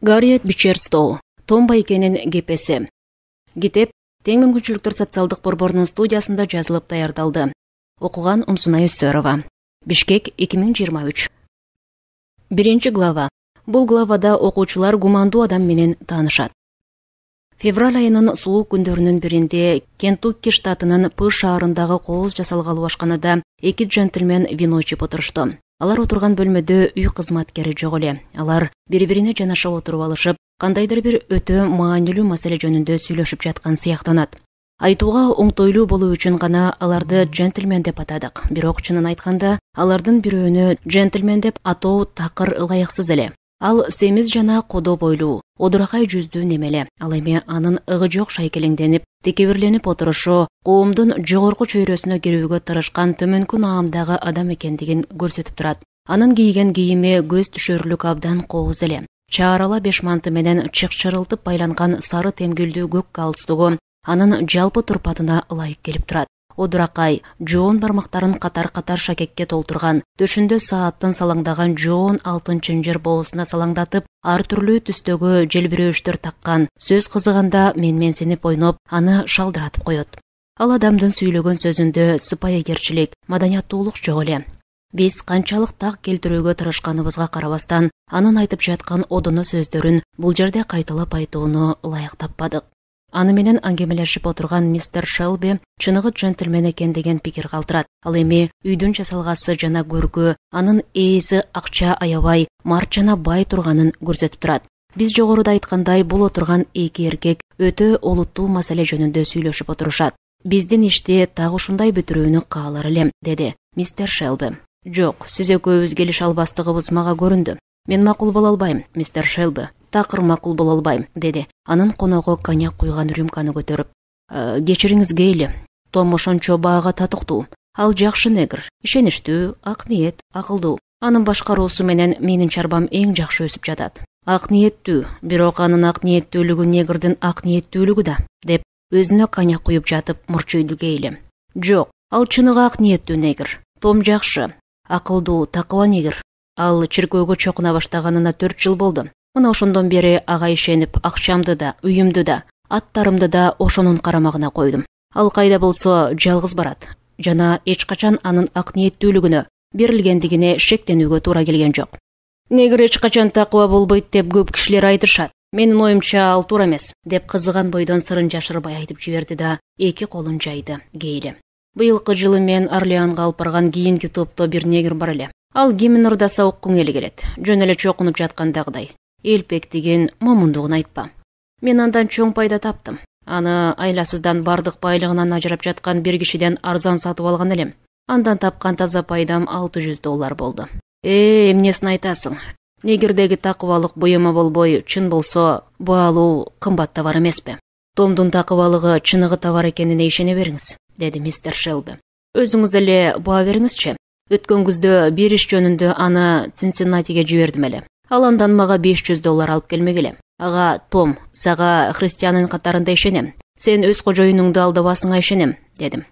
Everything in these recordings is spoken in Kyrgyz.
Гарриет Бичерстоу, Том Байкенин кепеси. Китеп Тең мүмкүнчүлүктөр социалдык борборунун студиясында жазылып даярдалды. Окуган Умсунай Өссөрова. Бишкек 2023. Биринчи глава. Бул главада окуучулар гумандуу адам менен таанышат. Февраль айынын суук күндөрүнүн биринде Кентукки штатынын П шаарындагы кооз жасалгалуу ашканада эки джентльмен вино ичип отурушту. Алар отурган бөлмөдө үй кызматкери жок эле. Алар бири-бирине жанаша отуруп алышып, кандайдыр бир өтө маанилүү маселе жөнүндө сүйлөшүп жаткан сыяктанат. Айтууга оңтойлуу болуу үчүн гана аларды джентльмен деп атадык. Бирок чынын айтканда, алардын бирөөнү джентльмен деп атоо такыр ылайыксыз эле. Ал семиз жана кодо бойлуу, одуракай жүздүү немеле. Ал эми анын ыгы жок шайкелеңденип, текебирленип отурушу коомдун жогорку чөйрөсүнө кирүүгө тырышкан төмөнкү наамдагы адам экендигин көрсөтүп турат. Анын кийген кийими көз түшөрүлүк абдан кооз эле. Чаарала беш манты менен чыкчырылтып байланган сары темгилдүү көк галстугу анын жалпы турпатына ылайык келип турат. Одуракай, жоон бармактарын катар-катар шакекке толтурган, төшүндө сааттын салаңдаган жоон алтын чынжыр боосуна салаңдатып, ар түрлүү түстөгү желбирөөчтөр таккан, сөз кызыганда менменсинип ойноп, аны шалдыратып коет. Ал адамдын сүйлөгөн сөзүндө сыпайыгерчилик, маданияттуулук жок эле. Биз канчалык так келтирүүгө тырышканыбызга карабастан, анын айтып жаткан одоно сөздөрүн бул жерде кайталап айтууну ылайык таппадык. Аны менен аңгемелешип отурган мистер Шелби чыныгы джентльмен экен деген пикир калтырат. Ал эми үйдүн жасалгасы жана көркү, анын ээси акча аябай, март жана бай турганын көрсөтүп турат. Биз жогоруда айткандай, бул отурган эки эркек өтө олуттуу маселе жөнүндө сүйлөшүп отурушат. Биздин ишти так ушундай бүтүрүүнү каалар элем, деди мистер Шелби. Жок, сиз экөөбүз келише албастыгыбыз мага көрүндү. Мен макул боло албайм, мистер Шелби. Такыр макул боло албайм, деди. Анын коногу коньяк куйган рюмканы көтөрүп. Кечириңиз Гейли. Том ошончо баага татыктуу. Ал жакшы негр, ишеничтүү, ак ниет, акылдуу. Анын башкаруусу менен менин чарбам эң жакшы өсүп жатат. Ак ниеттүү, бирок анын ак ниеттүүлүгү негрдин ак ниеттүүлүгү да, деп өзүнө коньяк куюп жатып мурчуйду Гейли. Жок, ал чыныгы ак ниеттүү негр. Том жакшы, акылдуу, такыба негр. Ал чиркөөгө чокуна баштаганына 4 жыл болду. Мына ошондон бери ага ишенип, акчамды да, үйүмдү да, аттарымды да ошонун карамагына койдум. Ал кайда болсо жалгыз барат. Жана эч качан анын ак ниеттүүлүгүнө, берилгендигине шектенүүгө туура келген жок. Негр эч качан такыба болбойт деп көп кишилер айтышат. Менин оюмча ал туура эмес, деп кызыган бойдон сырын жашырбай айтып жиберди да, эки колун жайды Гейли. Быйылкы жылы мен Орлеанга алып барган кийинки топто бир негр бар эле. Ал кимин ырдаса уккуң эли келет. Жөн эле чокунуп жаткандагыдай. Элпектигин, момундугун айтпа. Мен андан чоң пайда таптым. Аны айласыздан бардык байлыгынан ажырап жаткан бир кишиден арзан сатып алган элем. Андан тапкан таза пайдам $600 болду. Эмнесин айтасың? Негирдеги такыбалык буюма болбой, чын болсо, баалуу кымбат товар эмеспи? Томдун такыбалыгы чыныгы товар экенине ишене бериңиз, деди мистер Шелби. Өзүңүз эле баа бериңизчи. Өткөн күздө бир иш жөнүндө аны Цинциннатиге жибердим эле. Ал андан мага $500 алып келмегиле. Ага, Том, сага христианын катарында ишенем. Сен өз кожоюнуңду алдабасыңа ишенем, дедим.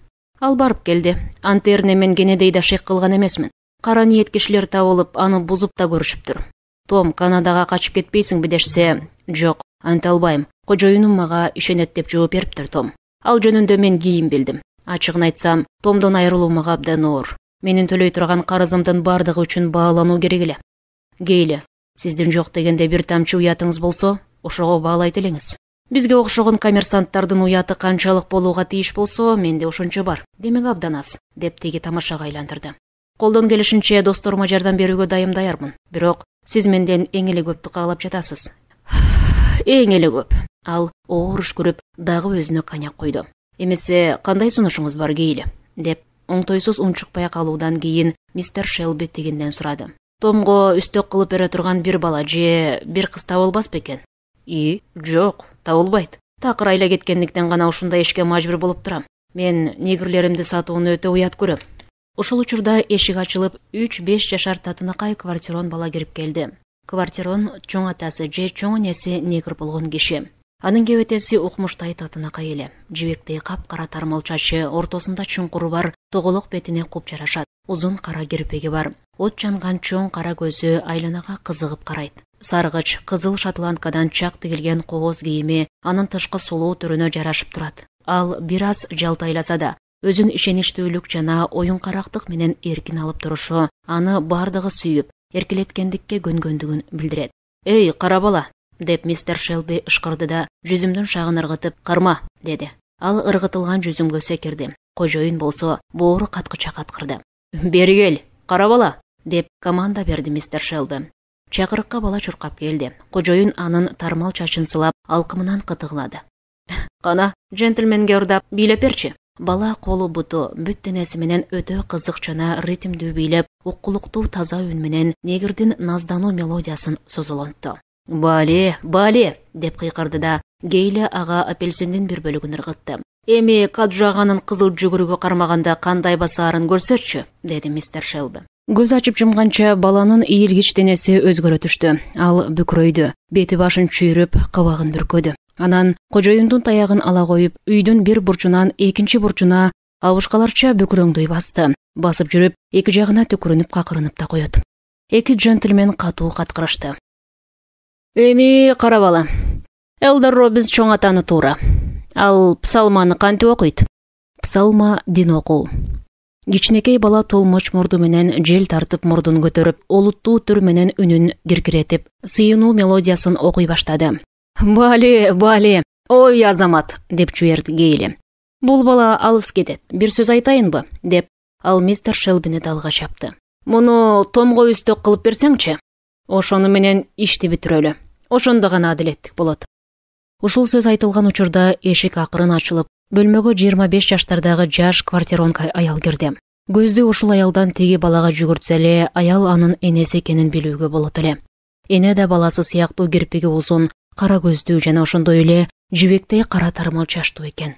Ал барып келди. Антерне мен Кеннедида шек кылган эмесмин. Кара ниет кишилер табылып, аны бузуп да көрүшүптүр. Том, Канадага качып кетпейсиңби дешсе, жок, анта албайм. Кожоюнум мага ишенет деп жооп бериптир Том. Ал жөнүндө мен кийин билдим. Ачыгын айтсам, Томдон айрылуу мага абдан оор. Менин төлөй турган карызымдын бардыгы үчүн баалануу керек эле. Гейли, сиздин жок дегенде бир тамчы уятыңыз болсо, ошого баалайт элеңиз. Бизге окшогон коммерсанттардын уяты канчалык болууга тийиш болсо, менде ошончо бар. Демек абдан аз, деп теги тамашага айландырды. Колдон келишинче досторума жардам берүүгө даярмын. Бирок сиз менден эң эле көптү каалап жатасыз. Эң эле көп. Ал оор үшкүрүп, дагы өзүнө коньяк куйду. Эмесе кандай сунушуңуз бар Гейли? Деп оңтойсуз унчукпай калуудан кийин мистер Шелби тигинден сурады. Томго үстөк кылып бере турган бир бала же бир кыз табылбас бекен? Жок, табылбайт. Такыр айла кеткендиктен гана ушундай ишке мажбур болуп турам. Мен негрлеримди сатууну өтө уят көрөм. Ошол учурда эшик ачылып, 3-5 жашар татынакай Квартирон бала кирип келди. Квартирон чоң атасы же чоң энеси негр болгон киши. Анын кебетеси укмуштай татынакай эле. Жибектей капкара тармал чачы, ортосунда чуңкуру бар, тоголок бетине куп жарашат. Узун кара кирпеги бар. От жанган чоң кара көзү айланага кызыгып карайт. Саргыч кызыл шотландкадан чак тигилген кооз кийими анын тышкы сулуу түрүнө жарашып турат. Ал бир аз жалтайласа да, өзүн ишеничтүүлүк жана оюнкарактык менен эркин алып турушу аны бардыгы сүйүп, эркелеткендикке көнгөндүгүн билдирет. «Эй, кара бала!» деп мистер Шелби ышкырды да, жүзүмдүн шагын ыргытып, «Карма!» деди. Ал ыргытылган жүзүмгө секирди. Кожоюн болсо боору каткыча каткырды. «Бери кел, кара бала!» деп команда берди мистер Шелби. Чакырыкка бала чуркап келди. Кожоюн анын тармал чачын сылап, алкымынан кытыглады. «Кана, джентльменге ырдап, бийлеп берчи!» Бала колу буту бүт денеси менен өтө кызык жана ритмдүү бийлеп, уккулуктуу таза үн менен негирдин наздануу мелодиясын созулонтту. «Бали, бали!» деп кыйкырды да, Гейли ага апельсиндин бир бөлүгүн ыргытты. «Эми каджаганын кызыл жүгүрүгү кармаганда кандай басаарын көрсөтчү», деди мистер Шелби. Көз ачып жумганча баланын ийилгич денеси өзгөрө түштү. Ал бүкрөйдү, бети башын чүйрүп, кабагын бүркөдү. Анан кожоюндун таягын ала коюп, үйдүн бир бурчунан экинчи бурчуна абышкаларча бүкрөңдөй басты. Басып жүрүп, эки жагына түкүрүнүп какырынып да коет. Эки джентльмен катуу каткырышты. «Эми кара бала, Элдер Робинс чоң атаны туура. Ал псалманы кантип окуйт?» Псалма дин окуу. Кичинекей бала толмоч мурду менен жел тартып мурдун көтөрүп, олуттуу түр менен үнүн киркиретип, сыйынуу мелодиясын окуй баштады. «Бали, бали, ой азамат!» деп жиберди Гейли. «Бул бала алыс кетет, бир сөз айтайынбы?» деп ал мистер Шелбини далга чапты. «Муну томго үстөк кылып берсеңчи? Ошону менен ишти бүтүрөлү. Ошондо гана адилеттик болот». Ушул сөз айтылган учурда эшик акырын ачылып, бөлмөгө 25 жаштардагы жаш квартиронка аял кирди. Көздү ушул аялдан теги балага жүгүртсө эле, аял анын энеси экенин билүүгө болот эле. Эне да баласы сыяктуу кирпиги узун, кара көздүү жана ошондой эле жибектей кара тармал чачтуу экен.